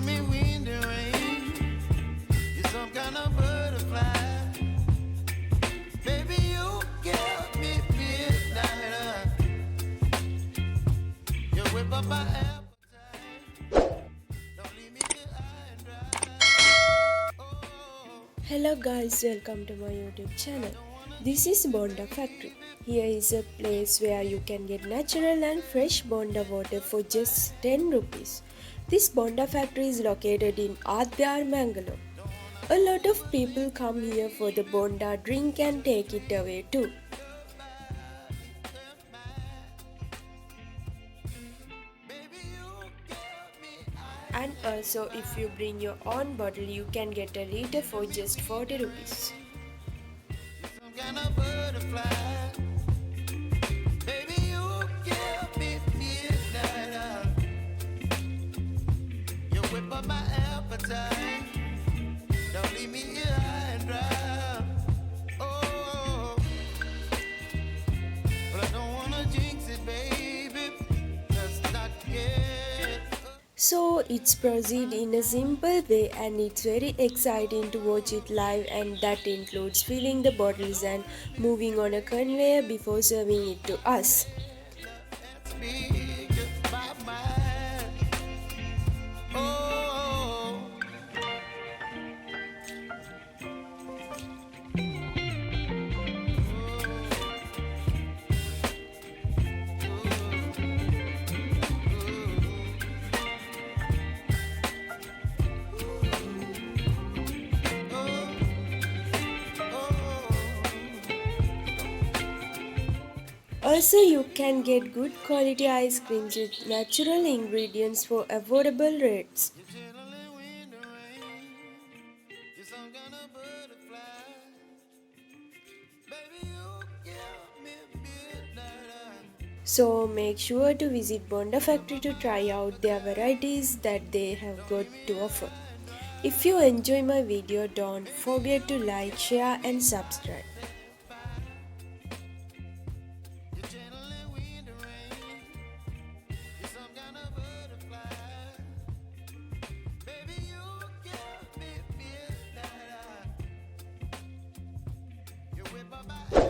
telling me wind and rain. You're some kind of butterfly. Baby, you give me midnight. You whip up my appetite. Don't leave me here high and dry. Oh, Hello guys, welcome to my YouTube channel. This is Bonda Factory. Here is a place where you can get natural and fresh Bonda water for just 10 rupees. This Bonda Factory is located in Adyar, Mangalore. A lot of people come here for the Bonda drink and take it away too. baby, you give me And also if you bring your own bottle you can get a liter for just 40 rupees. some kind of butterfly. Baby, you give me midnight. You whip up my appetite. Don't leave me here high and dry. Oh, but I don't wanna jinx it, baby. Let's not get. So it's proceed in a simple way and it's very exciting to watch it live, and that includes filling the bottles and moving on a conveyor before serving it to us. Speak my mind. Oh, Also, you can get good quality ice creams with natural ingredients for affordable rates. you're chilling wind and rain. You're some kind of butterfly. Baby, you give me midnight. So make sure to visit Bonda Factory to try out their varieties that they have got to offer. If you enjoy my video, don't forget to like, share and subscribe. You're chilling wind and rain. You're some kind of butterfly. Baby, you give me midnight. You whip up my